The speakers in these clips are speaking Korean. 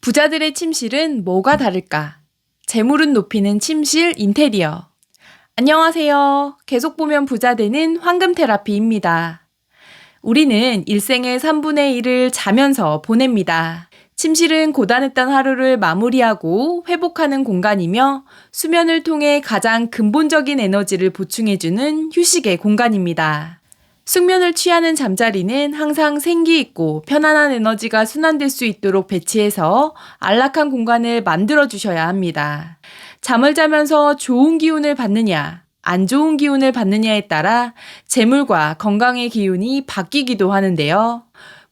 부자들의 침실은 뭐가 다를까? 재물운 높이는 침실 인테리어. 안녕하세요. 계속 보면 부자 되는 황금 테라피입니다. 우리는 일생의 3분의 1을 자면서 보냅니다. 침실은 고단했던 하루를 마무리하고 회복하는 공간이며 수면을 통해 가장 근본적인 에너지를 보충해주는 휴식의 공간입니다. 숙면을 취하는 잠자리는 항상 생기 있고 편안한 에너지가 순환될 수 있도록 배치해서 안락한 공간을 만들어 주셔야 합니다. 잠을 자면서 좋은 기운을 받느냐, 안 좋은 기운을 받느냐에 따라 재물과 건강의 기운이 바뀌기도 하는데요.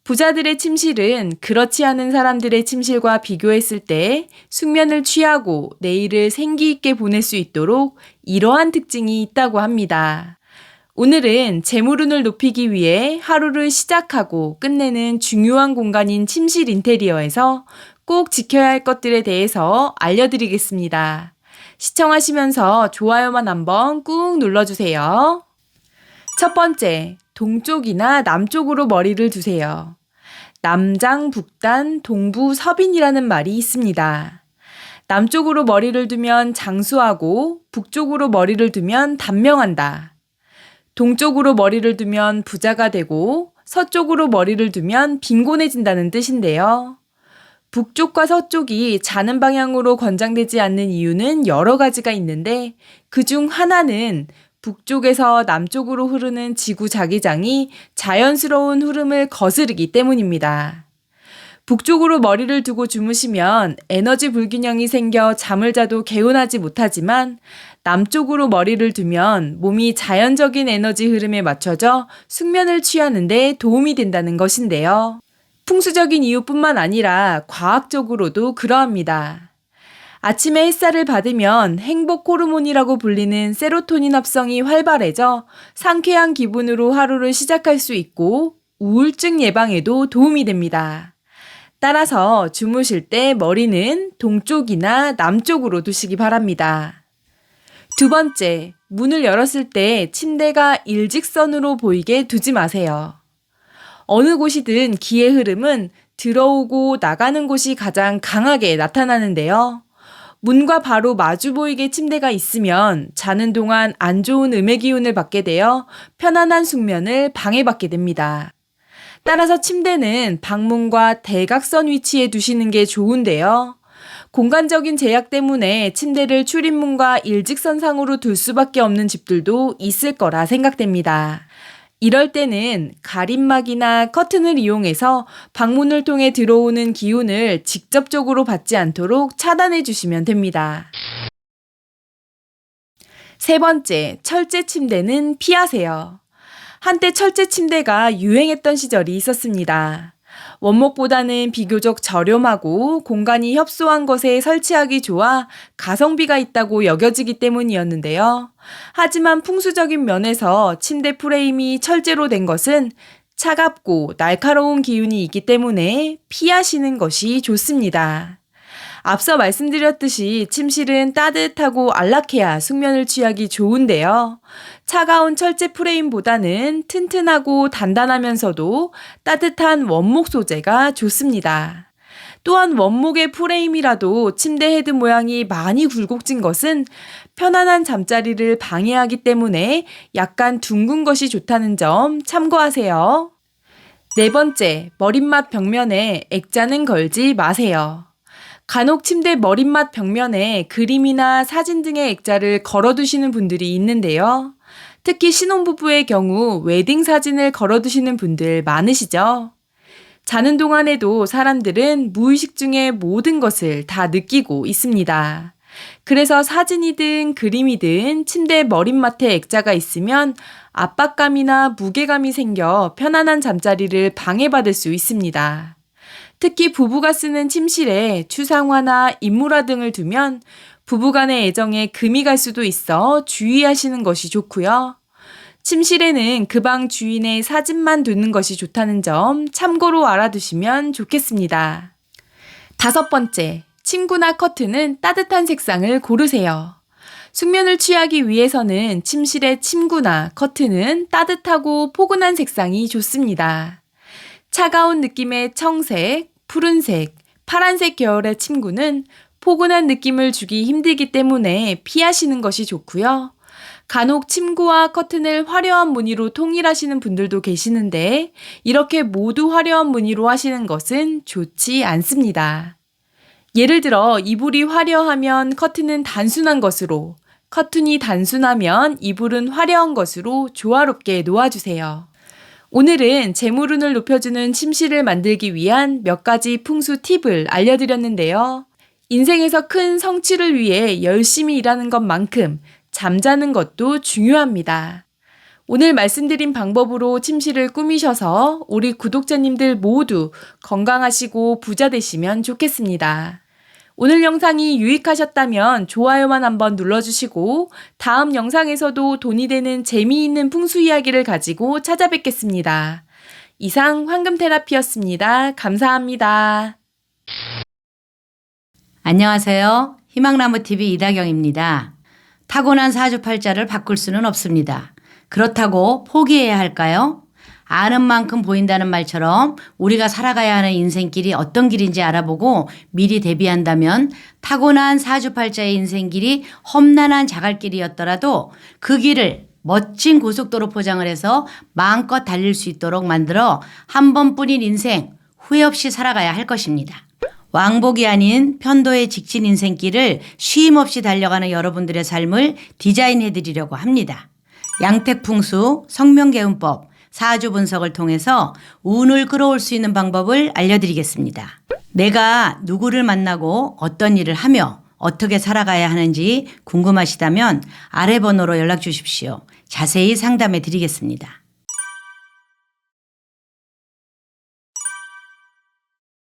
부자들의 침실은 그렇지 않은 사람들의 침실과 비교했을 때 숙면을 취하고 내일을 생기 있게 보낼 수 있도록 이러한 특징이 있다고 합니다. 오늘은 재물운을 높이기 위해 하루를 시작하고 끝내는 중요한 공간인 침실 인테리어에서 꼭 지켜야 할 것들에 대해서 알려드리겠습니다. 시청하시면서 좋아요만 한번 꾹 눌러주세요. 첫 번째, 동쪽이나 남쪽으로 머리를 두세요. 남장, 북단, 동부, 서빈이라는 말이 있습니다. 남쪽으로 머리를 두면 장수하고 북쪽으로 머리를 두면 단명한다. 동쪽으로 머리를 두면 부자가 되고 서쪽으로 머리를 두면 빈곤해진다는 뜻인데요. 북쪽과 서쪽이 자는 방향으로 권장되지 않는 이유는 여러 가지가 있는데 그중 하나는 북쪽에서 남쪽으로 흐르는 지구 자기장이 자연스러운 흐름을 거스르기 때문입니다. 북쪽으로 머리를 두고 주무시면 에너지 불균형이 생겨 잠을 자도 개운하지 못하지만 남쪽으로 머리를 두면 몸이 자연적인 에너지 흐름에 맞춰져 숙면을 취하는 데 도움이 된다는 것인데요. 풍수적인 이유뿐만 아니라 과학적으로도 그러합니다. 아침에 햇살을 받으면 행복 호르몬이라고 불리는 세로토닌 합성이 활발해져 상쾌한 기분으로 하루를 시작할 수 있고 우울증 예방에도 도움이 됩니다. 따라서 주무실 때 머리는 동쪽이나 남쪽으로 두시기 바랍니다. 두 번째, 문을 열었을 때 침대가 일직선으로 보이게 두지 마세요. 어느 곳이든 기의 흐름은 들어오고 나가는 곳이 가장 강하게 나타나는데요. 문과 바로 마주 보이게 침대가 있으면 자는 동안 안 좋은 음의 기운을 받게 되어 편안한 숙면을 방해받게 됩니다. 따라서 침대는 방문과 대각선 위치에 두시는 게 좋은데요. 공간적인 제약 때문에 침대를 출입문과 일직선상으로 둘 수밖에 없는 집들도 있을 거라 생각됩니다. 이럴 때는 가림막이나 커튼을 이용해서 방문을 통해 들어오는 기운을 직접적으로 받지 않도록 차단해 주시면 됩니다. 세 번째, 철제 침대는 피하세요. 한때 철제 침대가 유행했던 시절이 있었습니다. 원목보다는 비교적 저렴하고 공간이 협소한 것에 설치하기 좋아 가성비가 있다고 여겨지기 때문이었는데요. 하지만 풍수적인 면에서 침대 프레임이 철제로 된 것은 차갑고 날카로운 기운이 있기 때문에 피하시는 것이 좋습니다. 앞서 말씀드렸듯이 침실은 따뜻하고 안락해야 숙면을 취하기 좋은데요. 차가운 철제 프레임보다는 튼튼하고 단단하면서도 따뜻한 원목 소재가 좋습니다. 또한 원목의 프레임이라도 침대 헤드 모양이 많이 굴곡진 것은 편안한 잠자리를 방해하기 때문에 약간 둥근 것이 좋다는 점 참고하세요. 네 번째, 머릿맛 벽면에 액자는 걸지 마세요. 간혹 침대 머릿맛 벽면에 그림이나 사진 등의 액자를 걸어두시는 분들이 있는데요. 특히 신혼부부의 경우 웨딩 사진을 걸어두시는 분들 많으시죠? 자는 동안에도 사람들은 무의식 중에 모든 것을 다 느끼고 있습니다. 그래서 사진이든 그림이든 침대 머릿맡에 액자가 있으면 압박감이나 무게감이 생겨 편안한 잠자리를 방해받을 수 있습니다. 특히 부부가 쓰는 침실에 추상화나 인물화 등을 두면 부부간의 애정에 금이 갈 수도 있어 주의하시는 것이 좋고요. 침실에는 그 방 주인의 사진만 두는 것이 좋다는 점 참고로 알아두시면 좋겠습니다. 다섯 번째, 침구나 커튼은 따뜻한 색상을 고르세요. 숙면을 취하기 위해서는 침실의 침구나 커튼은 따뜻하고 포근한 색상이 좋습니다. 차가운 느낌의 청색, 푸른색, 파란색 계열의 침구는 포근한 느낌을 주기 힘들기 때문에 피하시는 것이 좋고요. 간혹 침구와 커튼을 화려한 무늬로 통일하시는 분들도 계시는데 이렇게 모두 화려한 무늬로 하시는 것은 좋지 않습니다. 예를 들어 이불이 화려하면 커튼은 단순한 것으로, 커튼이 단순하면 이불은 화려한 것으로 조화롭게 놓아주세요. 오늘은 재물운을 높여주는 침실을 만들기 위한 몇 가지 풍수 팁을 알려드렸는데요. 인생에서 큰 성취를 위해 열심히 일하는 것만큼 잠자는 것도 중요합니다. 오늘 말씀드린 방법으로 침실을 꾸미셔서 우리 구독자님들 모두 건강하시고 부자 되시면 좋겠습니다. 오늘 영상이 유익하셨다면 좋아요만 한번 눌러주시고 다음 영상에서도 돈이 되는 재미있는 풍수 이야기를 가지고 찾아뵙겠습니다. 이상 황금테라피였습니다. 감사합니다. 안녕하세요. 희망나무TV 이다경입니다. 타고난 사주팔자를 바꿀 수는 없습니다. 그렇다고 포기해야 할까요? 아는 만큼 보인다는 말처럼 우리가 살아가야 하는 인생길이 어떤 길인지 알아보고 미리 대비한다면 타고난 사주팔자의 인생길이 험난한 자갈길이었더라도 그 길을 멋진 고속도로 포장을 해서 마음껏 달릴 수 있도록 만들어 한 번뿐인 인생 후회 없이 살아가야 할 것입니다. 왕복이 아닌 편도의 직진 인생길을 쉼 없이 달려가는 여러분들의 삶을 디자인해 드리려고 합니다. 양택풍수, 성명개운법, 사주 분석을 통해서 운을 끌어올 수 있는 방법을 알려드리겠습니다. 내가 누구를 만나고 어떤 일을 하며 어떻게 살아가야 하는지 궁금하시다면 아래 번호로 연락 주십시오. 자세히 상담해 드리겠습니다.